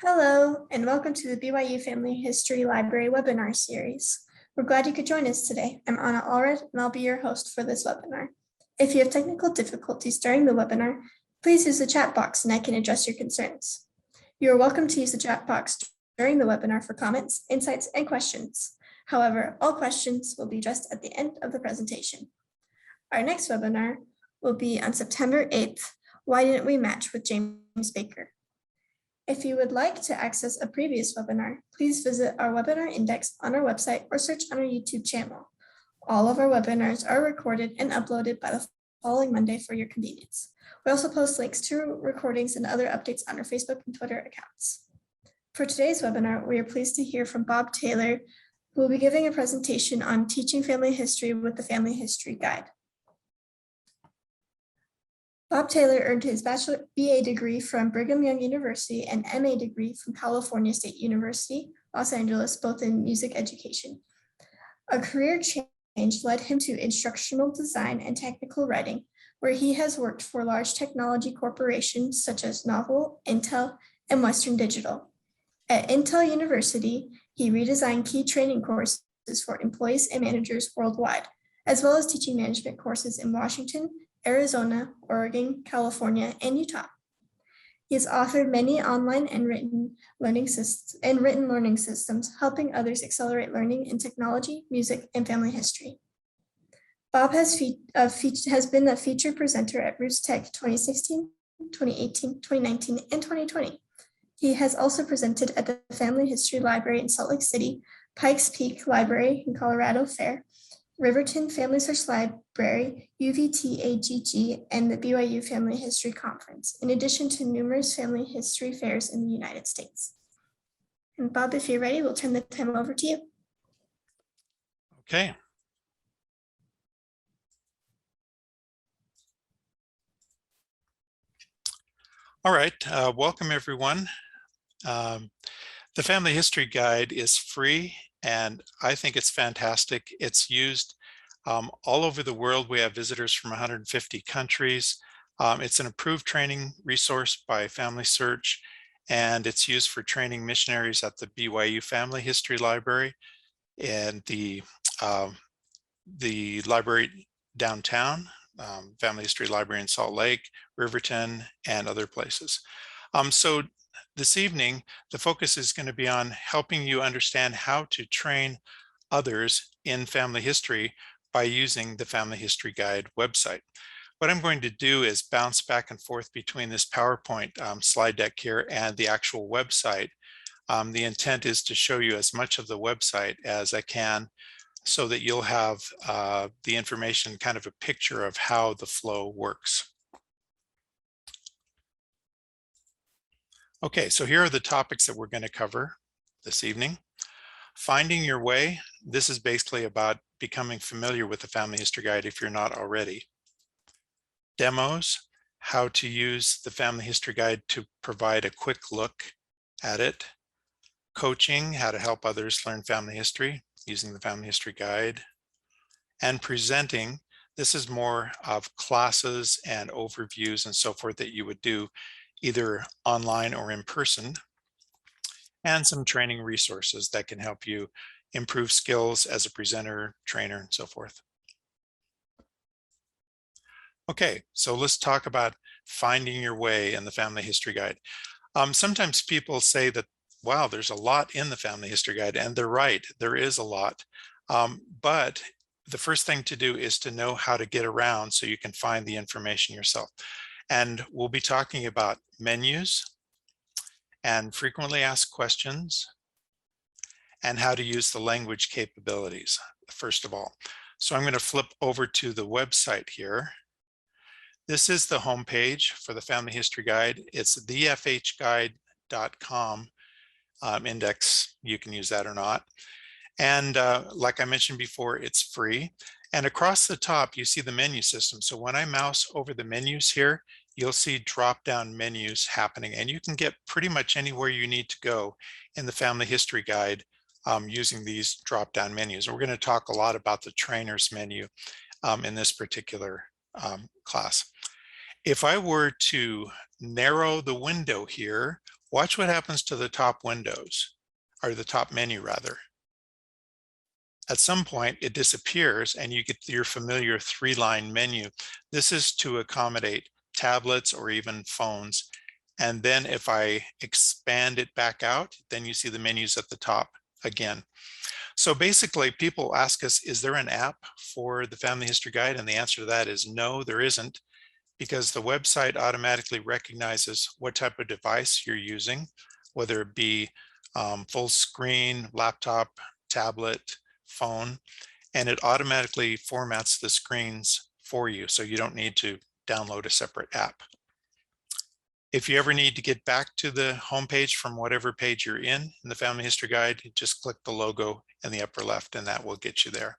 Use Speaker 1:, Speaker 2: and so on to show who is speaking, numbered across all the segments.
Speaker 1: Hello, and welcome to the BYU Family History Library webinar series. We're glad you could join us today. I'm Anna Allred, and I'll be your host for this webinar. If you have technical difficulties during the webinar, please use the chat box and I can address your concerns. You are welcome to use the chat box during the webinar for comments, insights, and questions. However, all questions will be addressed at the end of the presentation. Our next webinar will be on September 8th, Why Didn't We Match with James Baker? If you would like to access a previous webinar, please visit our webinar index on our website or search on our YouTube channel. All of our webinars are recorded and uploaded by the following Monday for your convenience. We also post links to recordings and other updates on our Facebook and Twitter accounts. For today's webinar, we are pleased to hear from Bob Taylor, who will be giving a presentation on teaching family history with the Family History Guide. Bob Taylor earned his BA degree from Brigham Young University and MA degree from California State University, Los Angeles, both in music education. A career change led him to instructional design and technical writing, where he has worked for large technology corporations such as Novell, Intel, and Western Digital. At Intel University, he redesigned key training courses for employees and managers worldwide, as well as teaching management courses in Washington, Arizona, Oregon, California, and Utah. He has authored many online and written learning systems, helping others accelerate learning in technology, music, and family history. Bob has been a featured presenter at Roots Tech 2016, 2018, 2019, and 2020. He has also presented at the Family History Library in Salt Lake City, Pikes Peak Library in Colorado Fair, Riverton Family Search Library, UVTAGG, and the BYU Family History Conference, in addition to numerous family history fairs in the United States. And Bob, if you're ready, we'll turn the time over to you.
Speaker 2: Okay. All right, welcome everyone. The Family History Guide is free and I think it's fantastic. It's used all over the world. We have visitors from 150 countries. It's an approved training resource by Family Search, and it's used for training missionaries at the BYU Family History Library and the library downtown, Family History Library in Salt Lake, Riverton, and other places. So this evening, the focus is going to be on helping you understand how to train others in family history by using the Family History Guide website. What I'm going to do is bounce back and forth between this PowerPoint slide deck here and the actual website. The intent is to show you as much of the website as I can so that you'll have the information, kind of a picture of how the flow works. Okay, so here are the topics that we're going to cover this evening. Finding your way. This is basically about becoming familiar with the Family History Guide if you're not already. Demos, how to use the Family History Guide to provide a quick look at it. Coaching, how to help others learn family history using the Family History Guide. And presenting, this is more of classes and overviews and so forth that you would do either online or in person, and some training resources that can help you improve skills as a presenter, trainer, and so forth. Okay, so let's talk about finding your way in the Family History Guide. Sometimes people say that, wow, there's a lot in the Family History Guide, and they're right, there is a lot. But the first thing to do is to know how to get around so you can find the information yourself. And we'll be talking about menus and frequently asked questions and how to use the language capabilities, first of all. So I'm going to flip over to the website here. This is the homepage for the Family History Guide. It's thefhguide.com index. You can use that or not. And like I mentioned before, it's free. And across the top, you see the menu system. So when I mouse over the menus here, you'll see drop-down menus happening, and you can get pretty much anywhere you need to go in the Family History Guide using these drop-down menus. We're going to talk a lot about the trainer's menu in this particular class. If I were to narrow the window here Watch what happens to the top windows, or the top menu rather. At some point, it disappears and you get your familiar 3-line menu. This is to accommodate tablets or even phones. And then if I expand it back out, then you see the menus at the top again. So basically, people ask us, is there an app for the Family History Guide? And the answer to that is no, there isn't, because the website automatically recognizes what type of device you're using, whether it be full screen, laptop, tablet, phone, and it automatically formats the screens for you, so you don't need to download a separate app. If you ever need to get back to the homepage from whatever page you're in the Family History Guide, just click the logo in the upper left and that will get you there.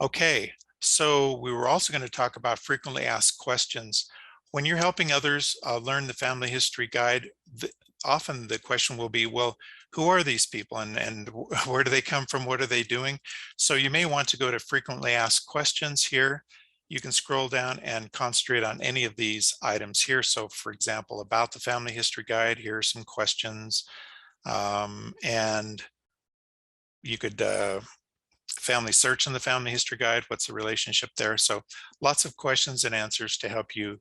Speaker 2: Okay, so we were also going to talk about frequently asked questions. When you're helping others learn the Family History Guide, often the question will be, well, who are these people and where do they come from? What are they doing? So you may want to go to frequently asked questions here. You can scroll down and concentrate on any of these items here. So for example, about the Family History Guide, here are some questions. And you could family search in the Family History Guide, what's the relationship there? So lots of questions and answers to help you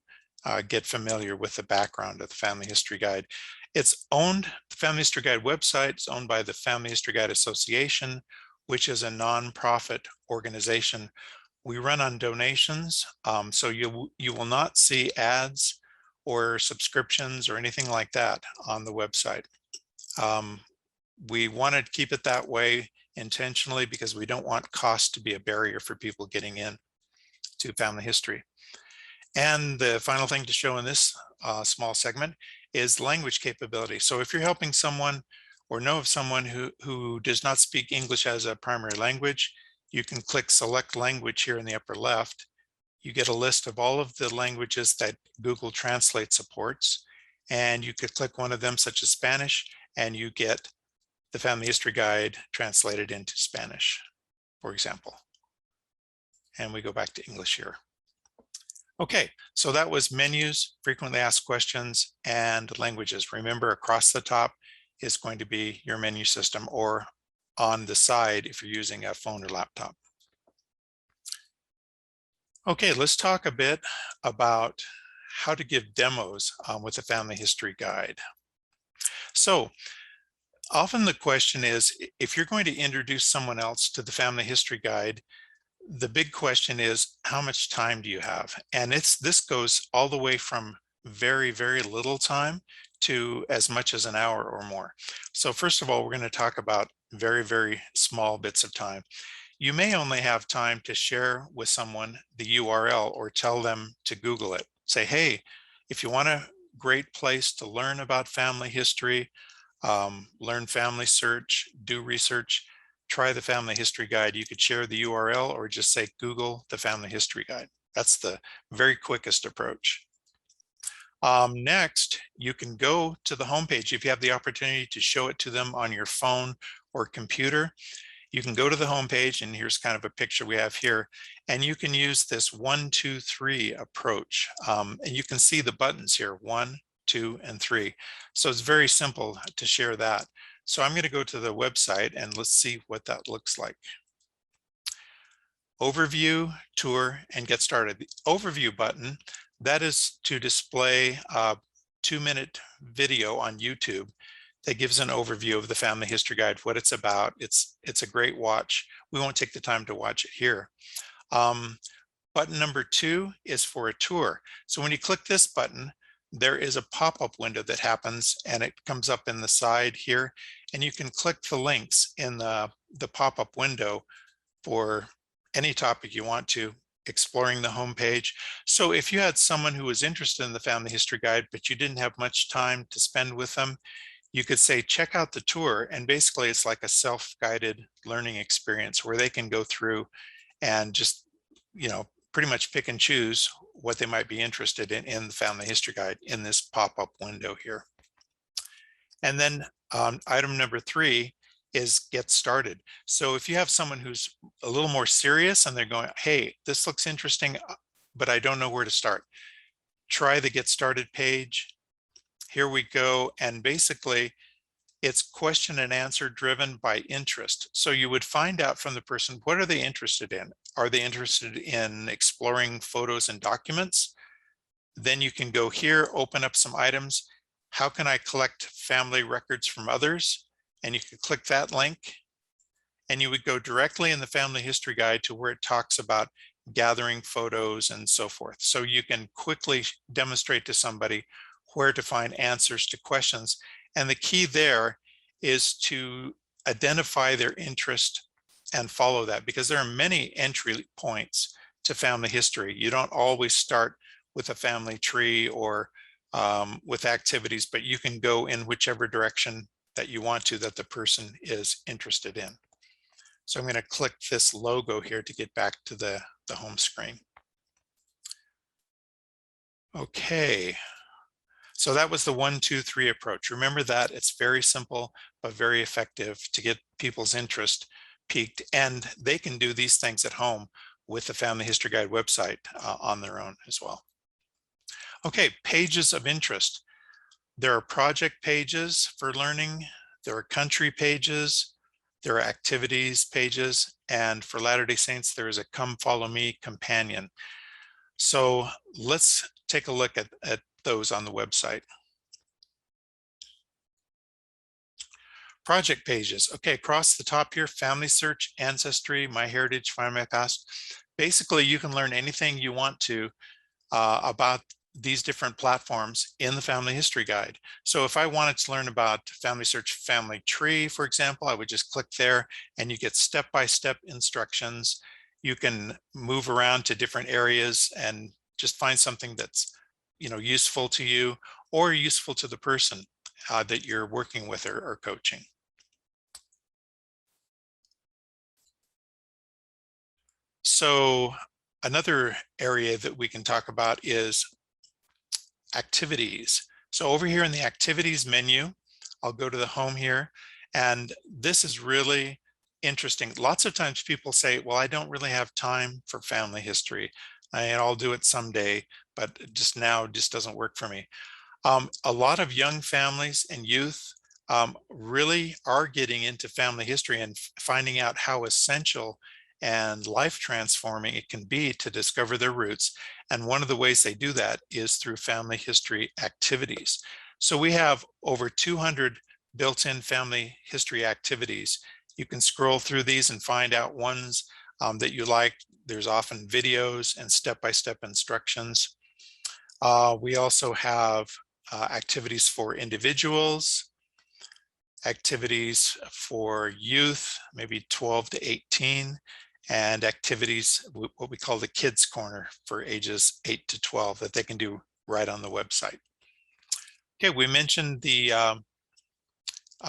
Speaker 2: get familiar with the background of the Family History Guide. It's owned, the Family History Guide website is owned by the Family History Guide Association, which is a nonprofit organization. We run on donations, so you will not see ads or subscriptions or anything like that on the website. We want to keep it that way intentionally because we don't want cost to be a barrier for people getting in to family history. And the final thing to show in this small segment is language capability. So if you're helping someone or know of someone who does not speak English as a primary language, you can click select language here in the upper left. You get a list of all of the languages that Google Translate supports, and you could click one of them, such as Spanish, and you get the Family History Guide translated into Spanish, for example. And we go back to English here. Okay, so that was menus, frequently asked questions, and languages. Remember, across the top is going to be your menu system, or on the side if you're using a phone or laptop. Okay, let's talk a bit about how to give demos with the Family History Guide. So often the question is, if you're going to introduce someone else to the Family History Guide, the big question is, how much time do you have? And this goes all the way from very, very little time to as much as an hour or more. So first of all, we're going to talk about very, very small bits of time. You may only have time to share with someone the URL or tell them to Google it. Say, hey, if you want a great place to learn about family history, learn family search, do research, try the Family History Guide. You could share the URL or just say, Google the Family History Guide. That's the very quickest approach. Next, you can go to the homepage. If you have the opportunity to show it to them on your phone or computer, you can go to the homepage, and here's kind of a picture we have here, and you can use this 1, 2, 3 approach. And you can see the buttons here, 1, 2, and 3. So it's very simple to share that. So I'm going to go to the website and let's see what that looks like. Overview, tour, and get started. The overview button, that is to display a 2-minute video on YouTube that gives an overview of the Family History Guide, what it's about. It's a great watch. We won't take the time to watch it here. Button number 2 is for a tour. So when you click this button, there is a pop-up window that happens, and it comes up in the side here, and you can click the links in the pop-up window for any topic you want to, exploring the homepage. So if you had someone who was interested in the Family History Guide, but you didn't have much time to spend with them, you could say, check out the tour. And basically it's like a self-guided learning experience where they can go through and just, pretty much pick and choose what they might be interested in the Family History Guide in this pop-up window here. And then item number 3 is get started. So if you have someone who's a little more serious and they're going, hey, this looks interesting, but I don't know where to start, try the get started page. Here we go, and basically it's question and answer driven by interest. So you would find out from the person, what are they interested in? Are they interested in exploring photos and documents? Then you can go here, open up some items. How can I collect family records from others? And you can click that link, and you would go directly in the family history guide to where it talks about gathering photos and so forth. So you can quickly demonstrate to somebody where to find answers to questions. And the key there is to identify their interest and follow that, because there are many entry points to family history. You don't always start with a family tree or with activities, but you can go in whichever direction that you want to, that the person is interested in. So I'm going to click this logo here to get back to the home screen. Okay, so that was the 1, 2, 3 approach. Remember that it's very simple, but very effective to get people's interest piqued, and they can do these things at home with the Family History Guide website on their own as well. Okay, pages of interest. There are project pages for learning, there are country pages, there are activities pages, and for Latter-day Saints, there is a Come Follow Me companion. So let's take a look at those on the website. Project pages. Okay, across the top here, Family Search, Ancestry, My Heritage, Find My Past. Basically, you can learn anything you want to about these different platforms in the Family History Guide. So if I wanted to learn about Family Search Family Tree, for example, I would just click there and you get step-by-step instructions. You can move around to different areas and just find something that's, you know, useful to you or useful to the person that you're working with or coaching. So another area that we can talk about is activities. So over here in the activities menu, I'll go to the home here, and this is really interesting. Lots of times people say, well, I don't really have time for family history, and I'll do it someday, but just now just doesn't work for me. A lot of young families and youth really are getting into family history and finding out how essential and life transforming it can be to discover their roots. And one of the ways they do that is through family history activities. So we have over 200 built-in family history activities. You can scroll through these and find out ones that you like. There's often videos and step-by-step instructions. We also have activities for individuals, activities for youth, maybe 12 to 18, and activities, what we call the Kids Corner for ages 8 to 12 that they can do right on the website. Okay, we mentioned the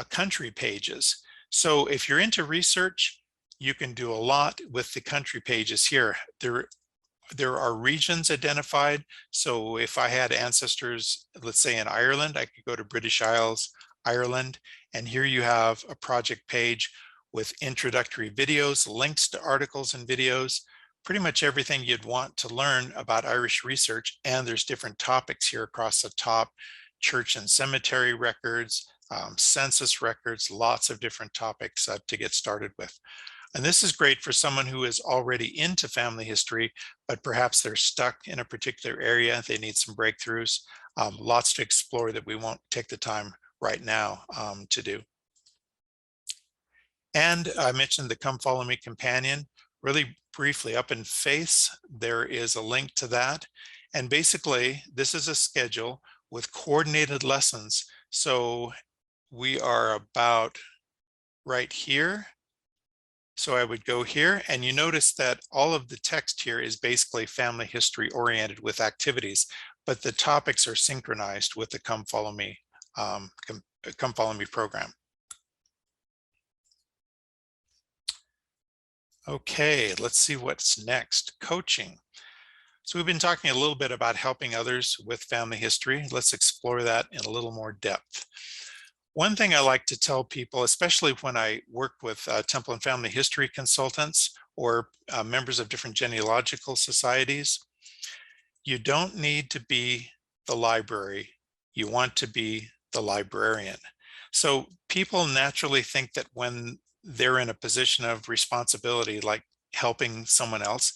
Speaker 2: country pages. So if you're into research, you can do a lot with the country pages here. There are regions identified. So if I had ancestors, let's say in Ireland, I could go to British Isles, Ireland, and here you have a project page with introductory videos, links to articles and videos, pretty much everything you'd want to learn about Irish research. And there's different topics here across the top: church and cemetery records, census records, lots of different topics to get started with. And this is great for someone who is already into family history, but perhaps they're stuck in a particular area. They need some breakthroughs. Lots to explore that we won't take the time right now to do. And I mentioned the Come Follow Me companion. Really briefly, up in Face, there is a link to that. And basically, this is a schedule with coordinated lessons. So we are about right here. So I would go here, and you notice that all of the text here is basically family history oriented with activities, but the topics are synchronized with the Come Follow Me program. Okay, let's see what's next. Coaching. So we've been talking a little bit about helping others with family history. Let's explore that in a little more depth. One thing I like to tell people, especially when I work with Temple and Family History consultants or members of different genealogical societies, you don't need to be the library You want to be the librarian. So people naturally think that when they're in a position of responsibility, like helping someone else,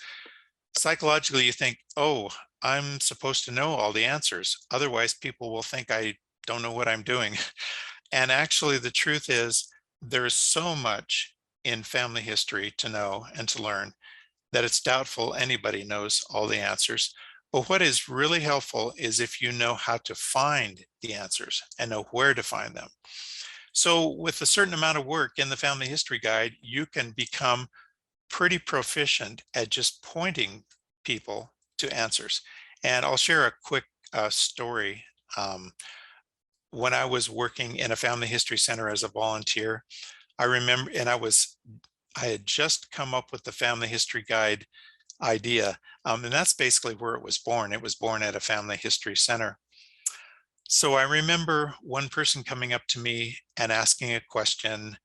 Speaker 2: psychologically you think, oh, I'm supposed to know all the answers. Otherwise, people will think I don't know what I'm doing. And actually, the truth is, there's so much in family history to know and to learn that it's doubtful anybody knows all the answers. But what is really helpful is if you know how to find the answers and know where to find them. So with a certain amount of work in the Family History Guide, you can become pretty proficient at just pointing people to answers. And I'll share a quick story. Um, when I was working in a family history center as a volunteer, I remember, and I had just come up with the Family History Guide idea. And that's basically where it was born. It was born at a family history center. So I remember one person coming up to me and asking a question,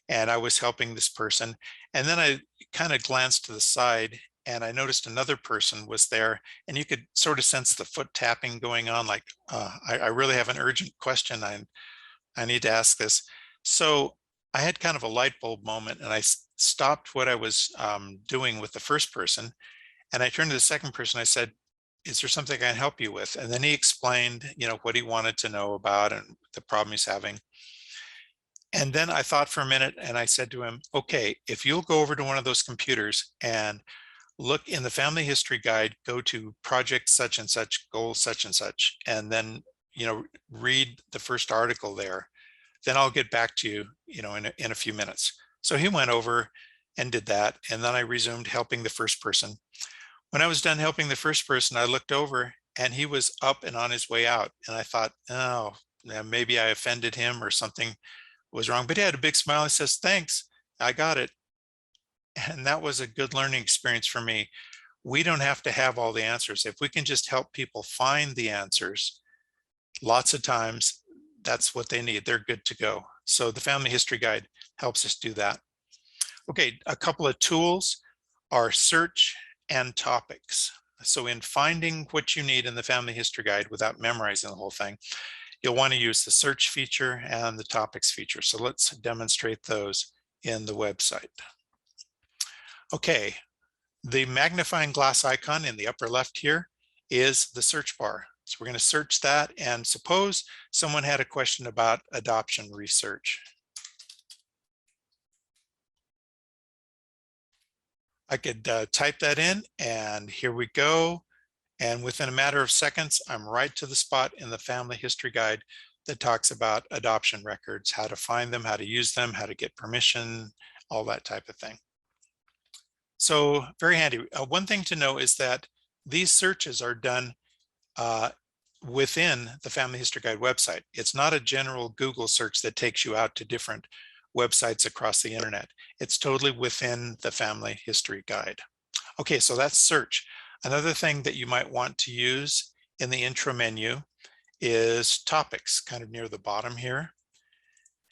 Speaker 2: and I was helping this person. And then I kind of glanced to the side and I noticed another person was there, and you could sort of sense the foot tapping going on, like, I really have an urgent question. I need to ask this. So I had kind of a light bulb moment, and I stopped what I was doing with the first person, and I turned to the second person. I said, "Is there something I can help you with?" And then he explained, what he wanted to know about and the problem he's having. And then I thought for a minute, and I said to him, "Okay, if you'll go over to one of those computers and look in the family history guide, go to project such and such, goal such and such, and then, read the first article there, then I'll get back to you, in a few minutes." So he went over and did that. And then I resumed helping the first person. When I was done helping the first person, I looked over and he was up and on his way out. And I thought, oh, yeah, maybe I offended him or something was wrong. But he had a big smile. He says, "Thanks, I got it." And that was a good learning experience for me. We don't have to have all the answers. If we can just help people find the answers, lots of times that's what they need. They're good to go. So the Family History Guide helps us do that. Okay, a couple of tools are search and topics. So in finding what you need in the Family History Guide without memorizing the whole thing, you'll want to use the search feature and the topics feature. So let's demonstrate those in the website. Okay, the magnifying glass icon in the upper left here is the search bar. So we're going to search that, and suppose someone had a question about adoption research. I could type that in, and here we go. And within a matter of seconds, I'm right to the spot in the Family History Guide that talks about adoption records, how to find them, how to use them, how to get permission, all that type of thing. So very handy. One thing to know is that these searches are done within the Family History Guide website. It's not a general Google search that takes you out to different websites across the internet. It's totally within the Family History Guide. Okay, so that's search. Another thing that you might want to use in the intro menu is topics, kind of near the bottom here.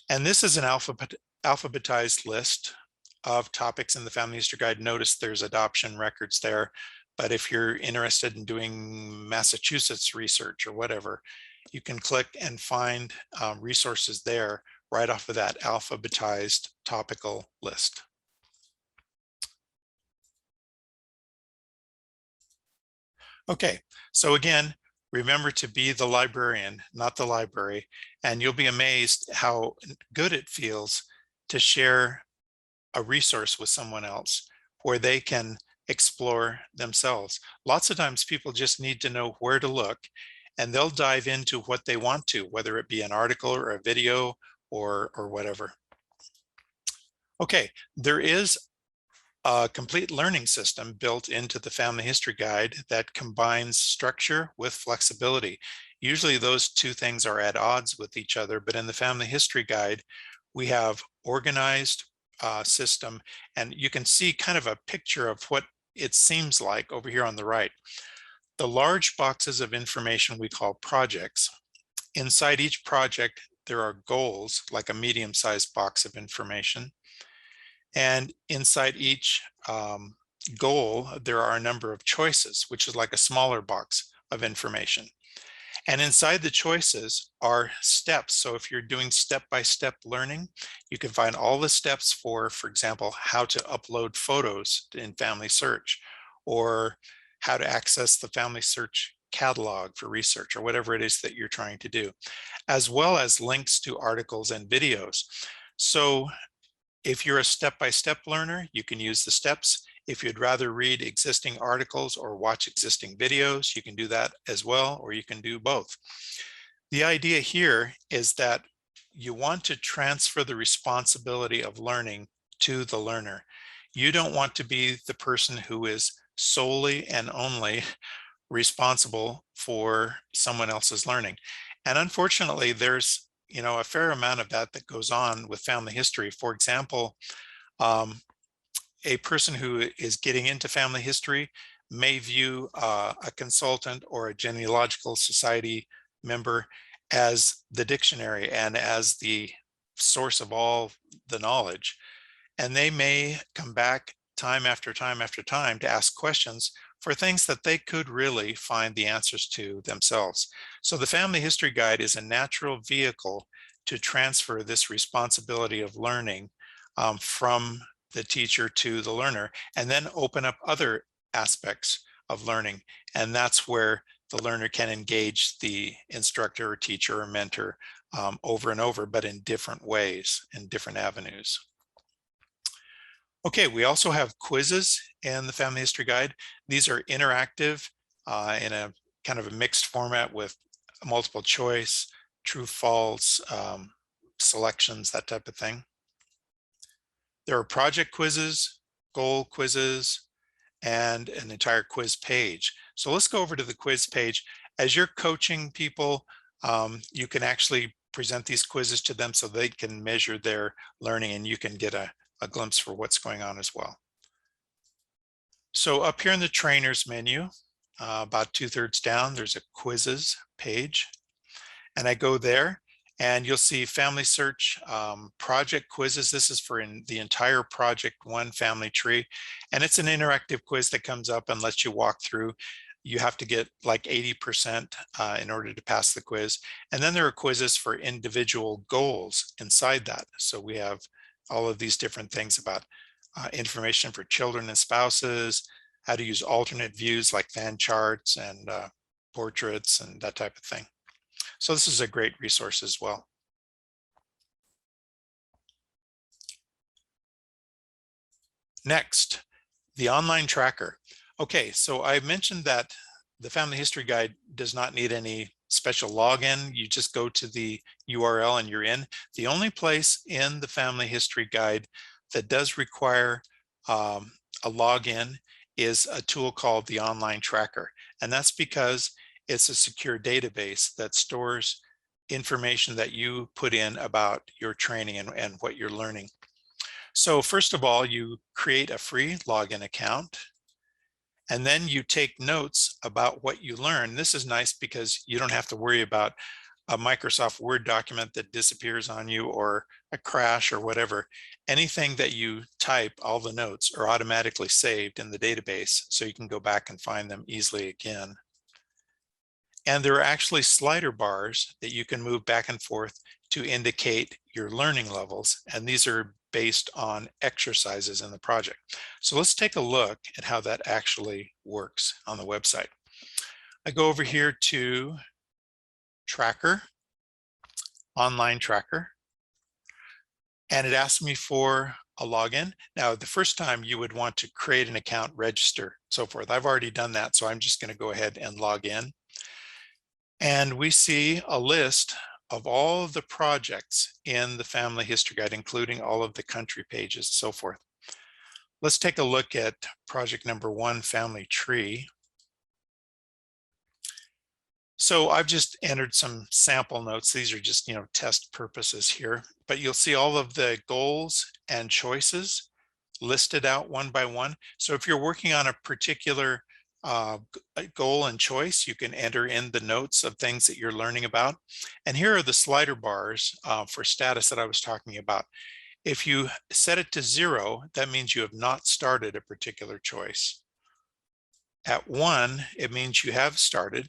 Speaker 2: And this is an alphabetized list of topics in the Family History Guide. Notice there's adoption records there, but if you're interested in doing Massachusetts research or whatever, you can click and find resources there right off of that alphabetized topical list. Okay, so again, remember to be the librarian, not the library, and you'll be amazed how good it feels to share a resource with someone else where they can explore themselves. Lots of times people just need to know where to look, and they'll dive into what they want to, whether it be an article or a video or whatever. Okay, there is a complete learning system built into the Family History Guide that combines structure with flexibility. Usually those two things are at odds with each other, but in the Family History Guide, we have organized system, and you can see kind of a picture of what it seems like over here on the right. The large boxes of information we call projects. Inside each project, there are goals, like a medium-sized box of information. And inside each goal, there are a number of choices, which is like a smaller box of information. And inside the choices are steps. So if you're doing step-by-step learning, you can find all the steps for example, how to upload photos in Family Search, or how to access the Family Search catalog for research, or whatever it is that you're trying to do, as well as links to articles and videos. So if you're a step-by-step learner, you can use the steps. If you'd rather read existing articles or watch existing videos, you can do that as well, or you can do both. The idea here is that you want to transfer the responsibility of learning to the learner. You don't want to be the person who is solely and only responsible for someone else's learning. And unfortunately, there's a fair amount of that goes on with family history. For example, a person who is getting into family history may view a consultant or a genealogical society member as the dictionary and as the source of all the knowledge. And they may come back time after time after time to ask questions for things that they could really find the answers to themselves. So the Family History Guide is a natural vehicle to transfer this responsibility of learning from the teacher to the learner, and then open up other aspects of learning. And that's where the learner can engage the instructor or teacher or mentor over and over, but in different ways, in different avenues. Okay, we also have quizzes in the Family History Guide. These are interactive in a kind of a mixed format with multiple choice, true, false, selections, that type of thing. There are project quizzes, goal quizzes, and an entire quiz page. So let's go over to the quiz page. As you're coaching people, you can actually present these quizzes to them so they can measure their learning, and you can get a glimpse for what's going on as well. So up here in the trainers menu, about 2/3 down, there's a quizzes page, and I go there and you'll see Family Search project quizzes. This is for the entire Project 1 family tree, and it's an interactive quiz that comes up and lets you walk through. You have to get like 80% in order to pass the quiz. And then there are quizzes for individual goals inside that. So we have all of these different things about information for children and spouses, how to use alternate views like fan charts and portraits and that type of thing. So this is a great resource as well. Next, the online tracker. Okay, so I mentioned that the Family History Guide does not need any special login. You just go to the URL and you're in. The only place in the Family History Guide that does require a login is a tool called the Online Tracker. And that's because it's a secure database that stores information that you put in about your training and what you're learning. So first of all, you create a free login account, and then you take notes about what you learn. This is nice because you don't have to worry about a Microsoft Word document that disappears on you or a crash or whatever. Anything that you type, all the notes are automatically saved in the database, so you can go back and find them easily again. And there are actually slider bars that you can move back and forth to indicate your learning levels. And these are based on exercises in the project. So let's take a look at how that actually works on the website. I go over here to Tracker, Online Tracker, and it asks me for a login. Now, the first time you would want to create an account, register, so forth. I've already done that, so I'm just going to go ahead and log in. And we see a list of all of the projects in the Family History Guide, including all of the country pages, so forth. Let's take a look at project number 1, Family Tree. So I've just entered some sample notes. These are just, test purposes here, but you'll see all of the goals and choices listed out one by one. So if you're working on a particular goal and choice, you can enter in the notes of things that you're learning about. And here are the slider bars for status that I was talking about. If you set it to 0, that means you have not started a particular choice. At 1, it means you have started.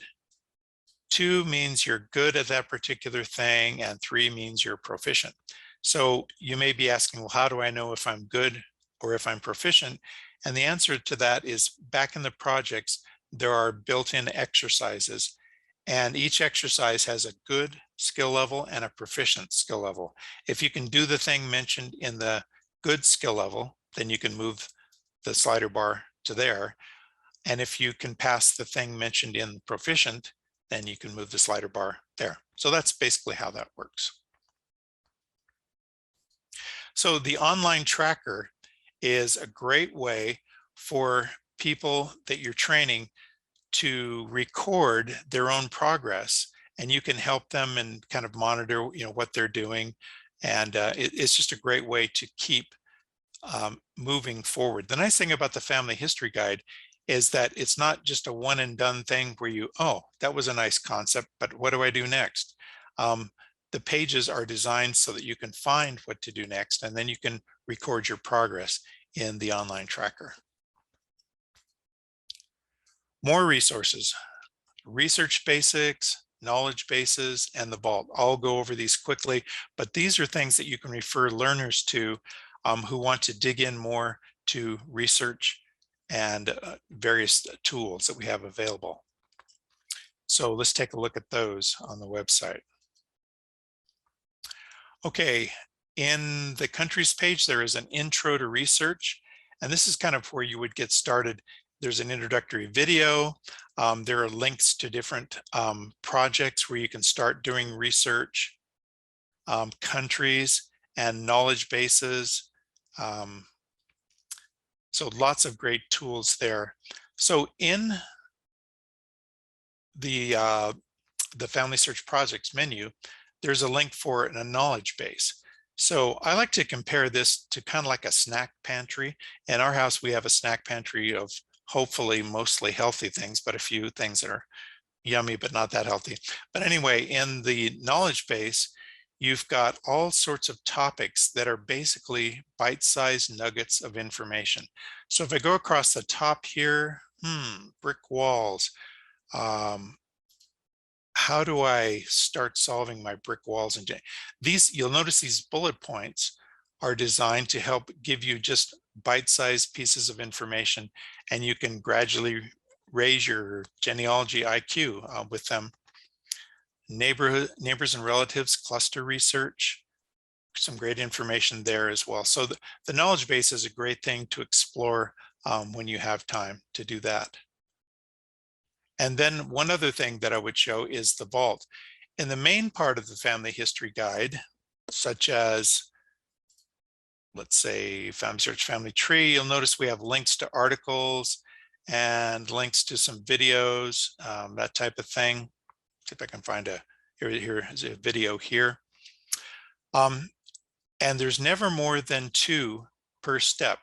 Speaker 2: 2 means you're good at that particular thing, and 3 means you're proficient. So you may be asking, well, how do I know if I'm good or if I'm proficient? And the answer to that is back in the projects, there are built-in exercises, and each exercise has a good skill level and a proficient skill level. If you can do the thing mentioned in the good skill level, then you can move the slider bar to there. And if you can pass the thing mentioned in proficient, then you can move the slider bar there. So that's basically how that works. So the online tracker is a great way for people that you're training to record their own progress, and you can help them and kind of monitor, what they're doing. And it's just a great way to keep moving forward. The nice thing about the Family History Guide is that it's not just a one and done thing where oh, that was a nice concept, but what do I do next? The pages are designed so that you can find what to do next, and then you can record your progress in the online tracker. More resources, research basics, knowledge bases, and the vault. I'll go over these quickly, but these are things that you can refer learners to who want to dig in more to research and various tools that we have available. So let's take a look at those on the website. Okay, in the countries page, there is an intro to research, and this is kind of where you would get started. There's an introductory video. There are links to different projects where you can start doing research, countries, and knowledge bases. So lots of great tools there. So in the Family Search Projects menu, there's a link for a knowledge base. So I like to compare this to kind of like a snack pantry. In our house, we have a snack pantry of hopefully mostly healthy things, but a few things that are yummy but not that healthy. But anyway, in the knowledge base, you've got all sorts of topics that are basically bite-sized nuggets of information. So if I go across the top here, brick walls, how do I start solving my brick walls? And these, you'll notice these bullet points are designed to help give you just bite-sized pieces of information, and you can gradually raise your genealogy IQ with them. Neighbors and relatives cluster research, some great information there as well. So the knowledge base is a great thing to explore when you have time to do that. And then one other thing that I would show is the vault. In the main part of the Family History Guide, such as, let's say, Family Search Family Tree, you'll notice we have links to articles and links to some videos, that type of thing. See if I can find here is a video here. And there's never more than 2 per step.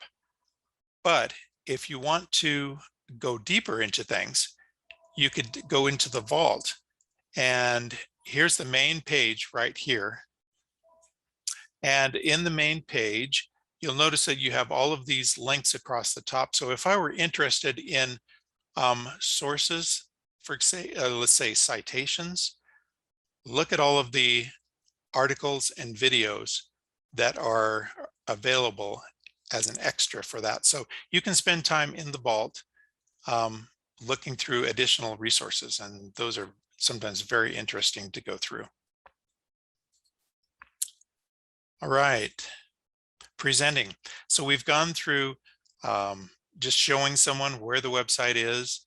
Speaker 2: But if you want to go deeper into things, you could go into the vault, and here's the main page right here. And in the main page, you'll notice that you have all of these links across the top. So if I were interested in sources, for let's say citations, look at all of the articles and videos that are available as an extra for that. So you can spend time in the vault looking through additional resources, and those are sometimes very interesting to go through. All right, presenting. So we've gone through just showing someone where the website is,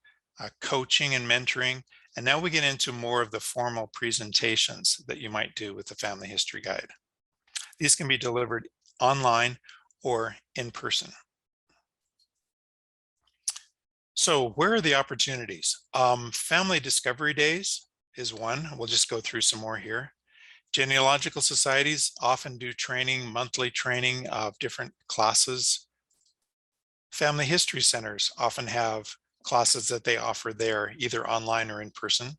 Speaker 2: coaching and mentoring, and now we get into more of the formal presentations that you might do with the Family History Guide. These can be delivered online or in person. So where are the opportunities? Family Discovery Days is one. We'll just go through some more here. Genealogical societies often do training, monthly training of different classes. Family History Centers often have classes that they offer there, either online or in person.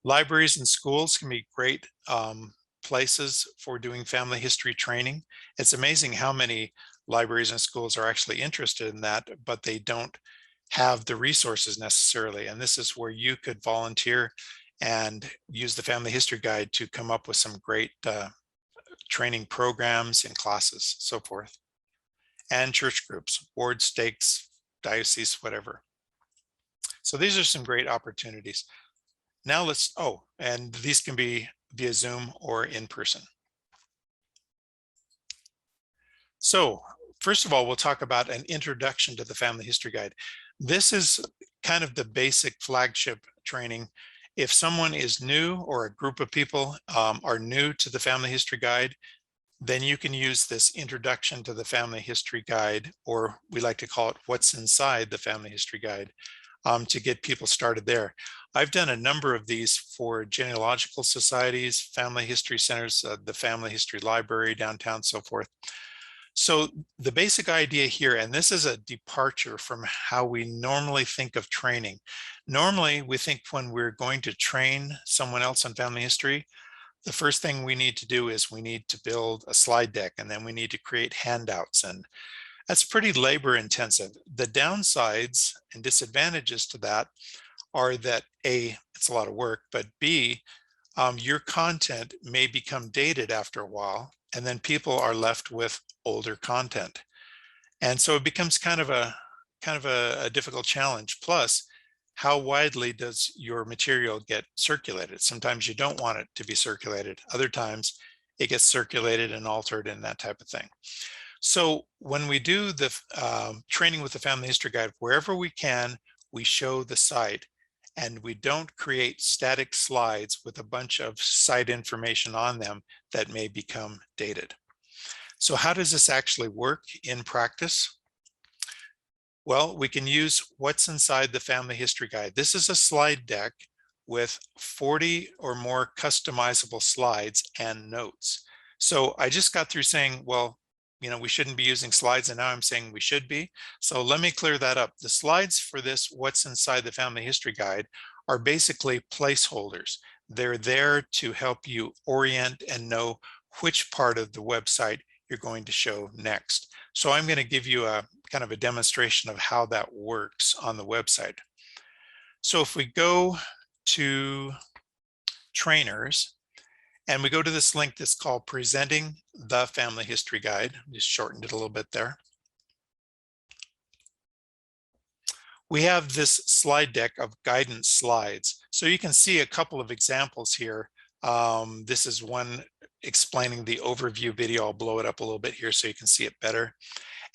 Speaker 2: Libraries and schools can be great places for doing family history training. It's amazing how many libraries and schools are actually interested in that, but they don't have the resources necessarily. And this is where you could volunteer and use the family history guide to come up with some great training programs in classes, so forth. And church groups, ward stakes, diocese, whatever. So these are some great opportunities. Now let's, and these can be via Zoom or in person. So first of all, we'll talk about an introduction to the family history guide. This is kind of the basic flagship training. If someone is new or a group of people are new to the family history guide, then you can use this introduction to the family history guide, or we like to call it what's inside the family history guide, to get people started there. I've done a number of these for genealogical societies, family history centers, the family history library downtown, so forth. So the basic idea here, and this is a departure from how we normally think of training. Normally, we think when we're going to train someone else on family history, the first thing we need to do is we need to build a slide deck, and then we need to create handouts, and that's pretty labor intensive. The downsides and disadvantages to that are that A, it's a lot of work, but B, your content may become dated after a while, and then people are left with older content. And so it becomes kind of a difficult challenge. Plus, how widely does your material get circulated? Sometimes you don't want it to be circulated. Other times it gets circulated and altered and that type of thing. So when we do the training with the family history guide, wherever we can, we show the site, and we don't create static slides with a bunch of site information on them that may become dated. So how does this actually work in practice? Well, we can use what's inside the family history guide. This is a slide deck with 40 or more customizable slides and notes. So I just got through saying, well, we shouldn't be using slides, and now I'm saying we should be. So let me clear that up. The slides for this what's inside the family history guide are basically placeholders. They're there to help you orient and know which part of the website you're going to show next. So I'm going to give you a kind of a demonstration of how that works on the website. So if we go to trainers, and we go to this link that's called Presenting the Family History Guide. Just shortened it a little bit there. We have this slide deck of guidance slides. So you can see a couple of examples here. This is one explaining the overview video. I'll blow it up a little bit here so you can see it better.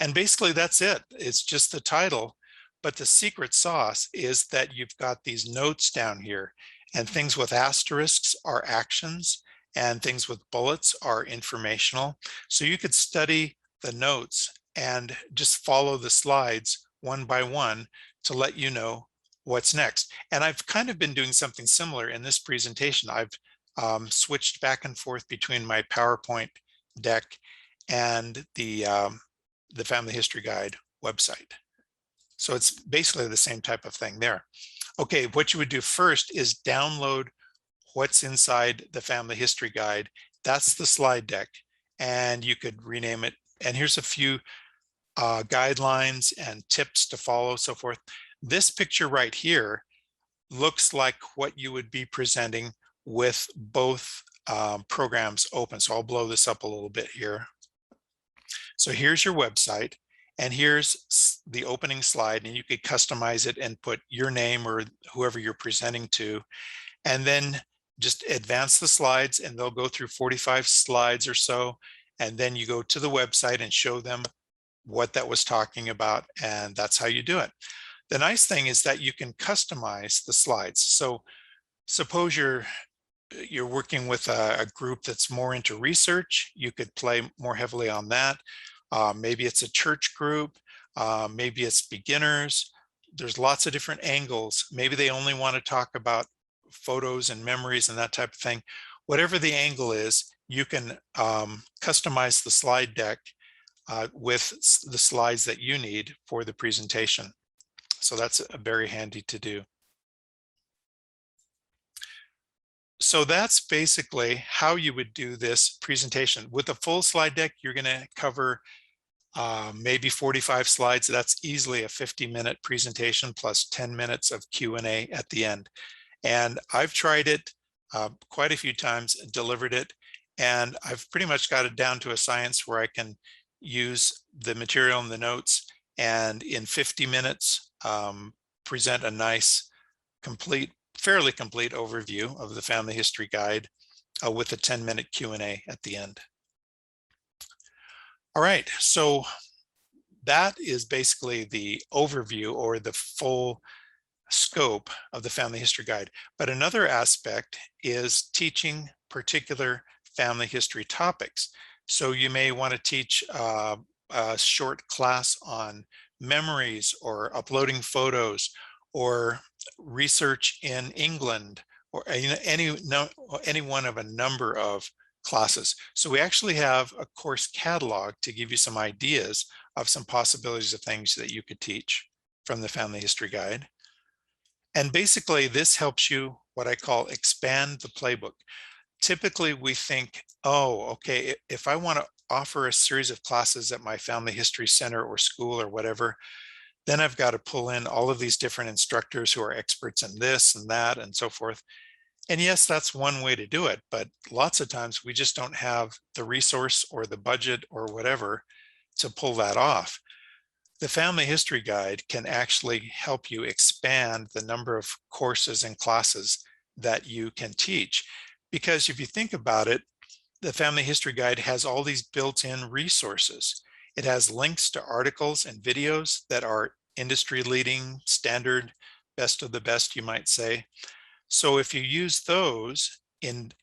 Speaker 2: And basically that's it. It's just the title. But the secret sauce is that you've got these notes down here, and things with asterisks are actions, and things with bullets are informational. So you could study the notes and just follow the slides one by one to let you know what's next. And I've kind of been doing something similar in this presentation. I've switched back and forth between my PowerPoint deck and the Family History Guide website. So it's basically the same type of thing there. Okay, what you would do first is download what's inside the Family History Guide. That's the slide deck, and you could rename it. And here's a few guidelines and tips to follow, so forth. This picture right here looks like what you would be presenting with both programs open. So I'll blow this up a little bit here. So here's your website, and here's the opening slide, and you could customize it and put your name or whoever you're presenting to, and then just advance the slides, and they'll go through 45 slides or so. And then you go to the website and show them what that was talking about, and that's how you do it. The nice thing is that you can customize the slides. So suppose you're working with a group that's more into research, you could play more heavily on that. Maybe it's a church group, maybe it's beginners. There's lots of different angles. Maybe they only want to talk about photos and memories and that type of thing. Whatever the angle is, you can customize the slide deck with the slides that you need for the presentation. So that's very handy to do. So that's basically how you would do this presentation. With a full slide deck, you're going to cover maybe 45 slides. That's easily a 50-minute presentation plus 10 minutes of Q&A at the end. And I've tried it quite a few times, delivered it, and I've pretty much got it down to a science where I can use the material and the notes and in 50 minutes present a nice, fairly complete overview of the family history guide with a 10-minute Q&A at the end. All right, so that is basically the overview or the full scope of the family history guide. But another aspect is teaching particular family history topics. So you may want to teach a short class on memories or uploading photos or research in England or any one of a number of classes. So we actually have a course catalog to give you some ideas of some possibilities of things that you could teach from the family history guide. And basically this helps you what I call expand the playbook. Typically we think, oh, okay, if I want to offer a series of classes at my family history center or school or whatever, then I've got to pull in all of these different instructors who are experts in this and that and so forth. And yes, that's one way to do it, but lots of times we just don't have the resource or the budget or whatever to pull that off. The Family History Guide can actually help you expand the number of courses and classes that you can teach. Because if you think about it, the Family History Guide has all these built-in resources. It has links to articles and videos that are industry-leading, standard, best of the best, you might say. So if you use those in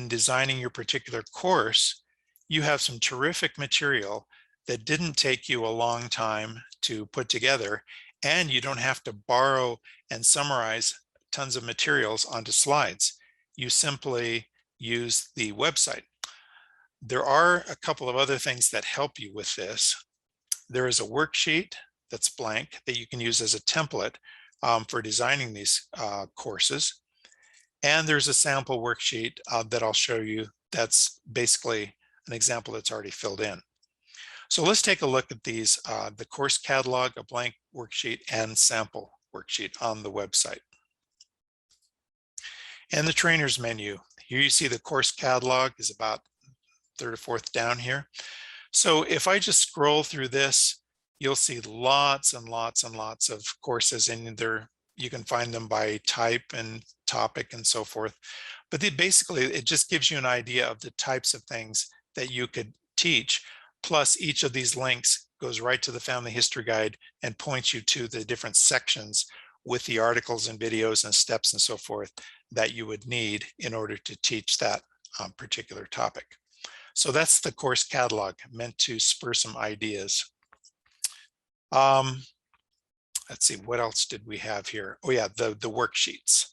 Speaker 2: designing your particular course, you have some terrific material that didn't take you a long time to put together, and you don't have to borrow and summarize tons of materials onto slides. You simply use the website. There are a couple of other things that help you with this. There is a worksheet that's blank that you can use as a template for designing these courses. And there's a sample worksheet that I'll show you that's basically an example that's already filled in. So let's take a look at these, the course catalog, a blank worksheet, and sample worksheet on the website. And the trainer's menu. Here you see the course catalog is about third or fourth down here. So if I just scroll through this, you'll see lots and lots and lots of courses, and you can find them by type and topic and so forth. But basically, it just gives you an idea of the types of things that you could teach. Plus, each of these links goes right to the Family History Guide and points you to the different sections with the articles and videos and steps and so forth that you would need in order to teach that particular topic. So that's the course catalog, meant to spur some ideas. Let's see, what else did we have here? Oh yeah, the worksheets.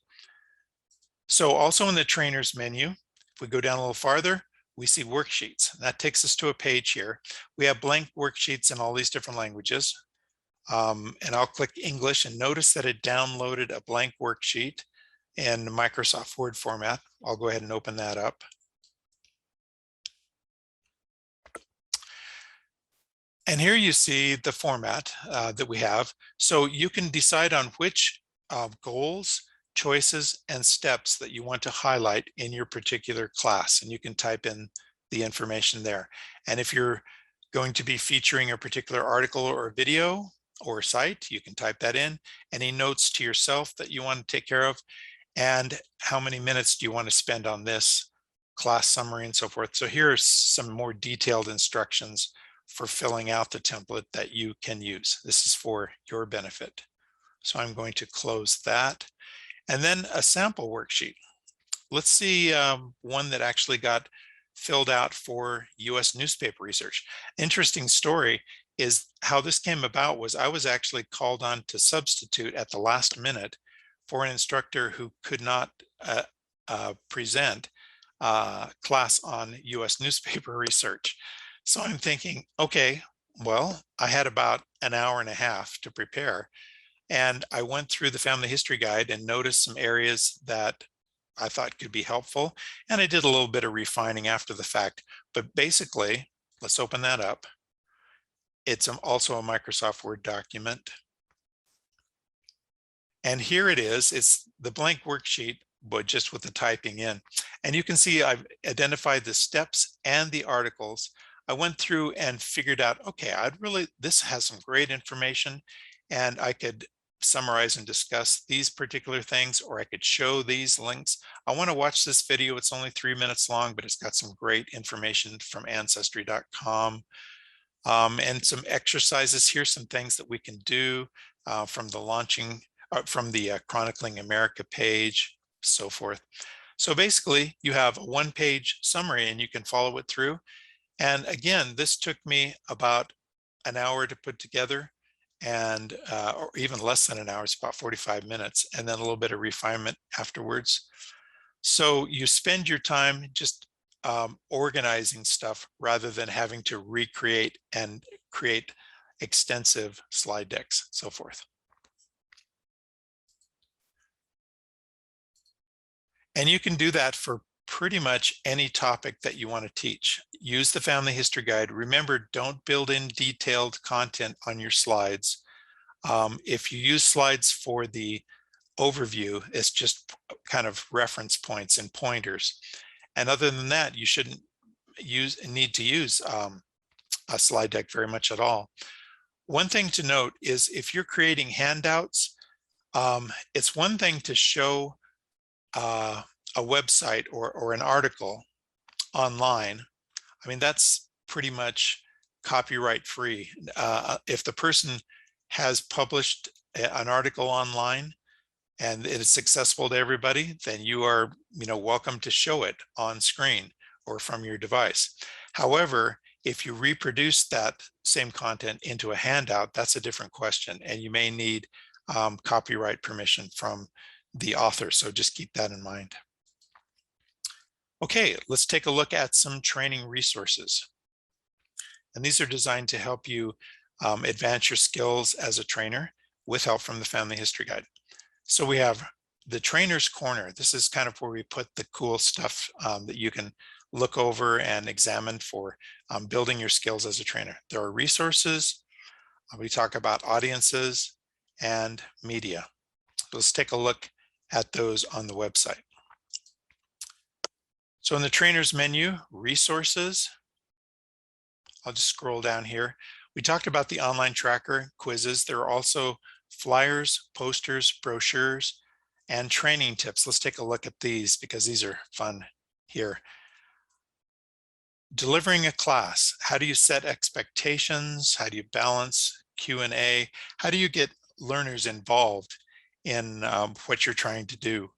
Speaker 2: So also in the trainer's menu, if we go down a little farther, we see worksheets. That takes us to a page here. We have blank worksheets in all these different languages. And I'll click English and notice that it downloaded a blank worksheet in Microsoft Word format. I'll go ahead and open that up. And here you see the format that we have. So you can decide on which goals, choices, and steps that you want to highlight in your particular class. And you can type in the information there. And if you're going to be featuring a particular article or video or site, you can type that in. Any notes to yourself that you want to take care of, and how many minutes do you want to spend on this class summary and so forth. So here are some more detailed instructions for filling out the template that you can use. This is for your benefit. So I'm going to close that. And then a sample worksheet. Let's see one that actually got filled out for US newspaper research. Interesting story is how this came about was I was actually called on to substitute at the last minute for an instructor who could not present class on US newspaper research. So I'm thinking, okay, well, I had about an hour and a half to prepare. And I went through the Family History Guide and noticed some areas that I thought could be helpful. And I did a little bit of refining after the fact. But basically, let's open that up. It's also a Microsoft Word document. And here it is. It's the blank worksheet, but just with the typing in. And you can see I've identified the steps and the articles. I went through and figured out, okay, this has some great information, and I could summarize and discuss these particular things, or I could show these links. I want to watch this video. It's only 3 minutes long, but it's got some great information from ancestry.com. And some exercises. Here's some things that we can do from the Chronicling America page, so forth. So basically, you have a one-page summary and you can follow it through. And again, this took me about an hour to put together, and or even less than an hour. It's about 45 minutes, and then a little bit of refinement afterwards. So you spend your time just organizing stuff rather than having to recreate and create extensive slide decks, so forth. And you can do that for pretty much any topic that you want to teach. Use the Family History Guide. Remember, don't build in detailed content on your slides. If you use slides for the overview, it's just kind of reference points and pointers. And other than that, you shouldn't need to use a slide deck very much at all. One thing to note is if you're creating handouts, it's one thing to show a website or an article online. I mean, that's pretty much copyright free. If the person has published an article online and it is accessible to everybody, then you are, welcome to show it on screen or from your device. However, if you reproduce that same content into a handout, that's a different question, and you may need copyright permission from the author. So just keep that in mind. Okay, let's take a look at some training resources. And these are designed to help you advance your skills as a trainer with help from the Family History Guide. So we have the Trainer's Corner. This is kind of where we put the cool stuff that you can look over and examine for building your skills as a trainer. There are resources. We talk about audiences and media. Let's take a look at those on the website. So in the trainer's menu, resources, I'll just scroll down here. We talked about the online tracker, quizzes. There are also flyers, posters, brochures, and training tips. Let's take a look at these because these are fun here. Delivering a class. How do you set expectations? How do you balance Q&A? How do you get learners involved in what you're trying to do?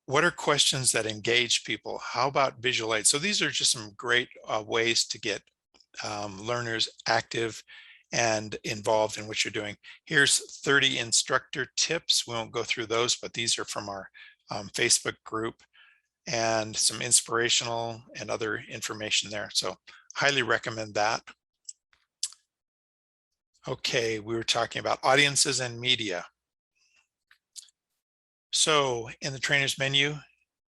Speaker 2: What are questions that engage people? How about visual aids? So these are just some great ways to get learners active and involved in what you're doing. Here's 30 instructor tips. We won't go through those, but these are from our Facebook group, and some inspirational and other information there. So highly recommend that. Okay, we were talking about audiences and media. So in the trainer's menu,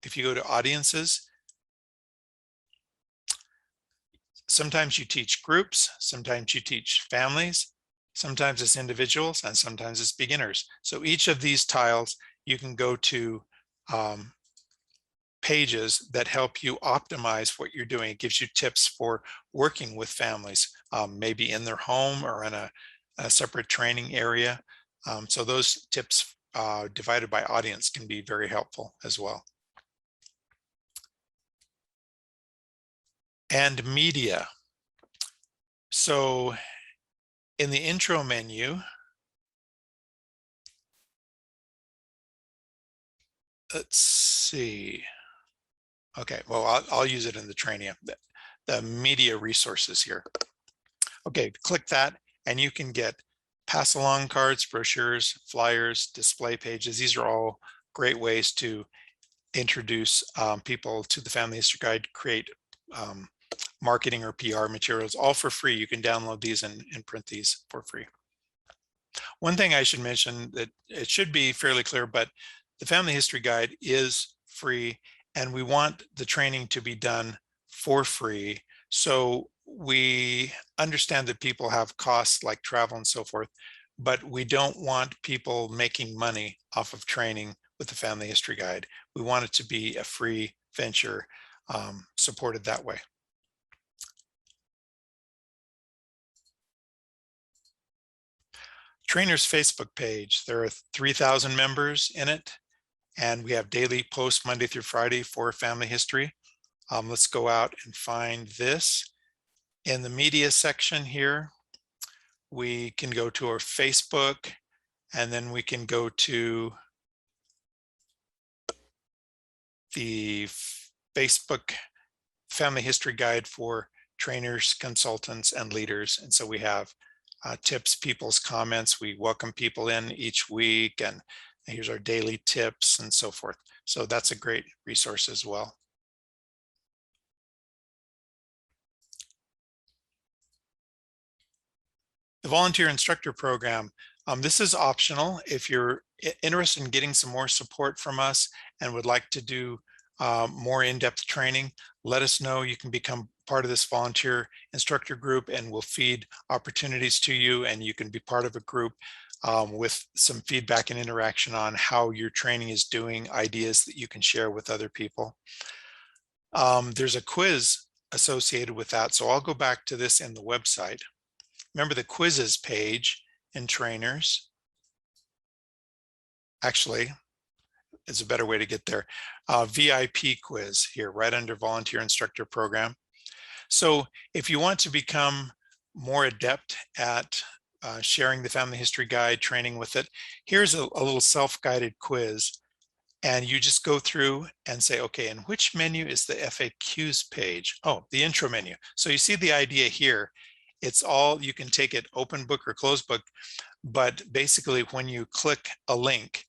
Speaker 2: if you go to audiences, sometimes you teach groups, sometimes you teach families, sometimes it's individuals, and sometimes it's beginners. So each of these tiles, you can go to pages that help you optimize what you're doing. It gives you tips for working with families, maybe in their home or in a separate training area. So those tips divided by audience can be very helpful as well. And media. So in the intro menu, let's see. Okay, well, I'll use it in the training, the media resources here. Okay, click that and you can get pass along cards, brochures, flyers, display pages. These are all great ways to introduce people to the Family History Guide, create marketing or PR materials, all for free. You can download these and print these for free. One thing I should mention, that it should be fairly clear, but the Family History Guide is free, and we want the training to be done for free. So we understand that people have costs like travel and so forth, but we don't want people making money off of training with the Family History Guide. We want it to be a free venture, supported that way. Trainer's Facebook page, there are 3,000 members in it, and we have daily posts Monday through Friday for family history. Let's go out and find this. In the media section here, we can go to our Facebook, and then we can go to the Facebook Family History Guide for trainers, consultants, and leaders. And so we have tips, people's comments. We welcome people in each week, and here's our daily tips and so forth. So that's a great resource as well. The Volunteer Instructor Program. This is optional. If you're interested in getting some more support from us and would like to do more in-depth training, let us know. You can become part of this volunteer instructor group, and we'll feed opportunities to you, and you can be part of a group with some feedback and interaction on how your training is doing, ideas that you can share with other people. There's a quiz associated with that, so I'll go back to this in the website. Remember the quizzes page in trainers. Actually, it's a better way to get there. VIP quiz here, right under Volunteer Instructor Program. So if you want to become more adept at sharing the Family History Guide, training with it, here's a little self-guided quiz. And you just go through and say, okay, in which menu is the FAQs page? Oh, the intro menu. So you see the idea here. It's all, you can take it open book or closed book, but basically when you click a link,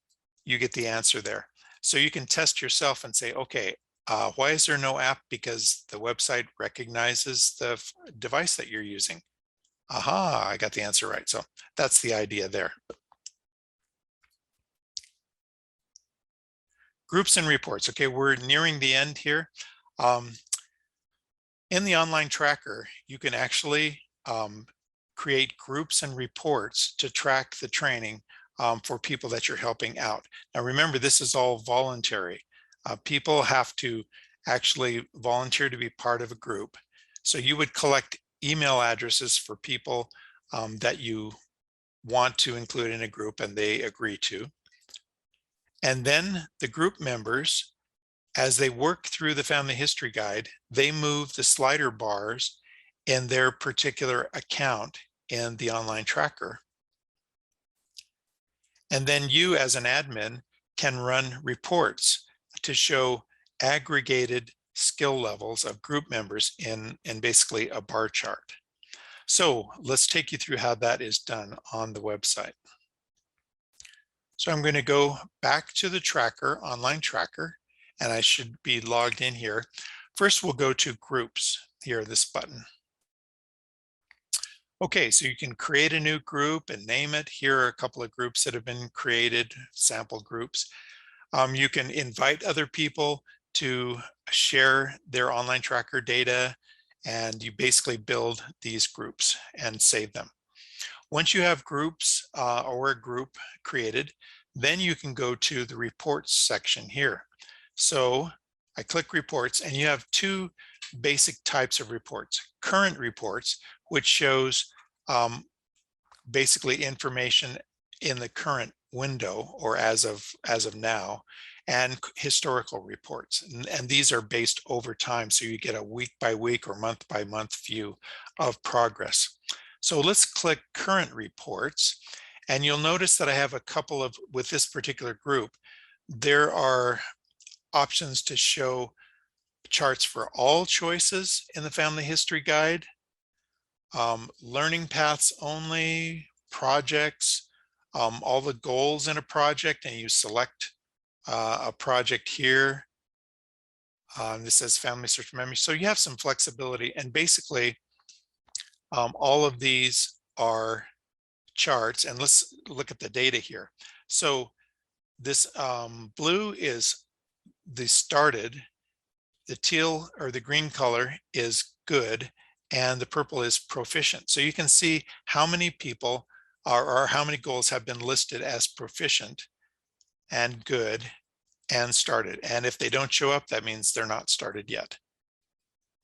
Speaker 2: you get the answer there. So you can test yourself and say, okay, why is there no app? Because the website recognizes the device that you're using. Aha, I got the answer right. So that's the idea there. Groups and reports. Okay, we're nearing the end here. In the online tracker, you can actually create groups and reports to track the training for people that you're helping out. Now remember, this is all voluntary. People have to actually volunteer to be part of a group. So you would collect email addresses for people that you want to include in a group and they agree to. And then the group members, as they work through the Family History Guide, they move the slider bars in their particular account in the online tracker. And then you as an admin can run reports to show aggregated skill levels of group members in basically a bar chart. So let's take you through how that is done on the website. So I'm going to go back to the tracker, online tracker, and I should be logged in here. First, we'll go to groups here, this button. Okay, so you can create a new group and name it. Here are a couple of groups that have been created, sample groups. You can invite other people to share their online tracker data, and you basically build these groups and save them. Once you have groups or a group created, then you can go to the reports section here. So I click reports, and you have two basic types of reports. Current reports, which shows basically information in the current window or as of now, and historical reports. And these are based over time, so you get a week by week or month by month view of progress. So let's click current reports, and you'll notice that I have a couple of, with this particular group, there are options to show charts for all choices in the Family History Guide, learning paths only, projects, all the goals in a project, and you select a project here. This says Family Search Memory. So you have some flexibility, and basically all of these are charts, and let's look at the data here. So this blue is the started, the teal or the green color is good, and the purple is proficient. So you can see how many people or how many goals have been listed as proficient and good and started. And if they don't show up, that means they're not started yet.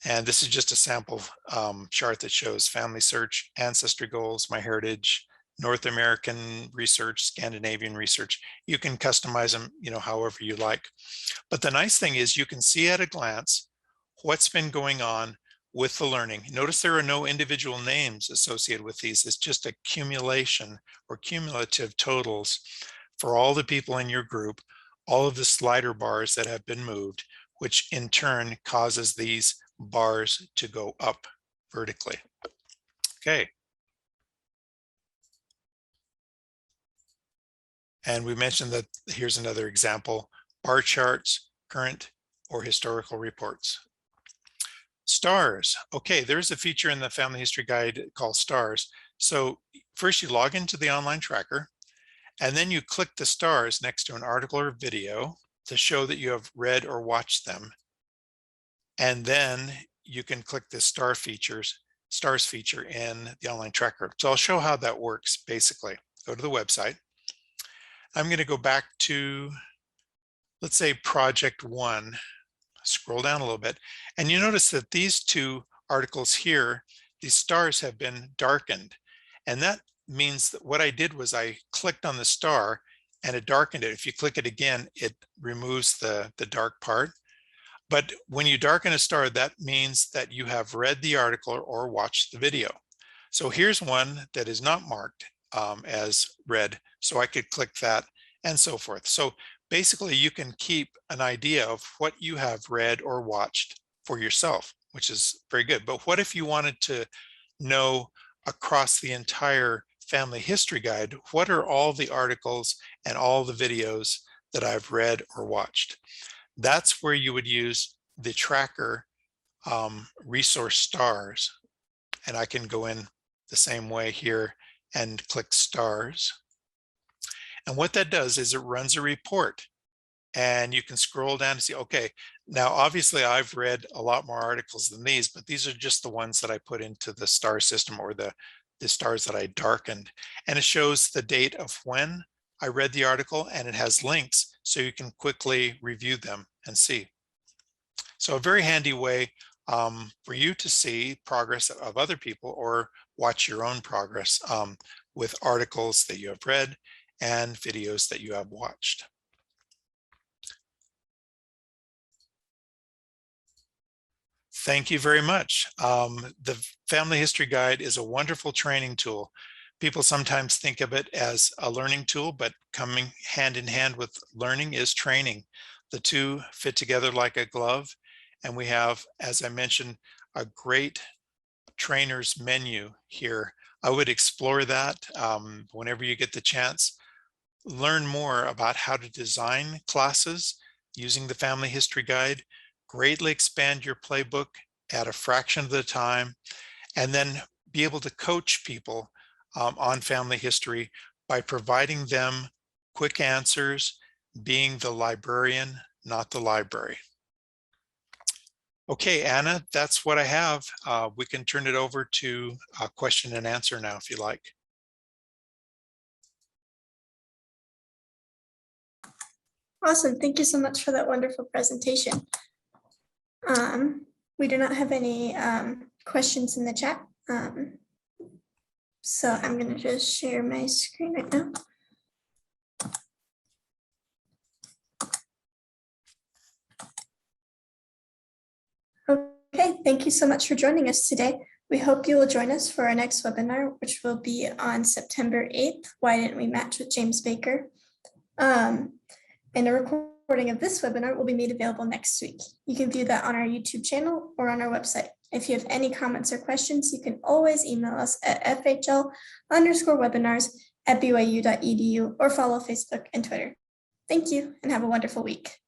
Speaker 2: And this is just a sample chart that shows family search, ancestry goals, MyHeritage, North American research, Scandinavian research. You can customize them, however you like. But the nice thing is you can see at a glance what's been going on with the learning. Notice there are no individual names associated with these. It's just a accumulation or cumulative totals for all the people in your group, all of the slider bars that have been moved, which in turn causes these bars to go up vertically. Okay. And we mentioned that here's another example, bar charts, current or historical reports. Stars. Okay, there's a feature in the Family History Guide called Stars. So first you log into the online tracker, and then you click the stars next to an article or video to show that you have read or watched them. And then you can click the stars feature in the online tracker. So I'll show how that works basically. Go to the website. I'm going to go back to, let's say, project 1. Scroll down a little bit, and you notice that these two articles here, these stars have been darkened. And that means that what I did was I clicked on the star and it darkened it. If you click it again, it removes the dark part. But when you darken a star, that means that you have read the article or watched the video. So here's one that is not marked as read. So I could click that and so forth. So basically you can keep an idea of what you have read or watched for yourself, which is very good. But what if you wanted to know across the entire family history guide, what are all the articles and all the videos that I've read or watched? That's where you would use the tracker resource stars. And I can go in the same way here and click stars. And what that does is it runs a report, and you can scroll down and see, okay, now obviously I've read a lot more articles than these, but these are just the ones that I put into the star system, or the stars that I darkened. And it shows the date of when I read the article, and it has links so you can quickly review them and see. So a very handy way for you to see progress of other people or watch your own progress with articles that you have read and videos that you have watched. Thank you very much. The Family History Guide is a wonderful training tool. People sometimes think of it as a learning tool, but coming hand in hand with learning is training. The two fit together like a glove. And we have, as I mentioned, a great trainer's menu here. I would explore that whenever you get the chance. Learn more about how to design classes using the Family History Guide, greatly expand your playbook at a fraction of the time, and then be able to coach people on family history by providing them quick answers, being the librarian, not the library. Okay, Anna, that's what I have. We can turn it over to question and answer now, if you like.
Speaker 1: Awesome. Thank you so much for that wonderful presentation. We do not have any questions in the chat. So I'm going to just share my screen right now. Okay, thank you so much for joining us today. We hope you will join us for our next webinar, which will be on September 8th. Why didn't we match with James Baker? And a recording of this webinar will be made available next week. You can view that on our YouTube channel or on our website. If you have any comments or questions, you can always email us at fhl_webinars@byu.edu or follow Facebook and Twitter. Thank you and have a wonderful week.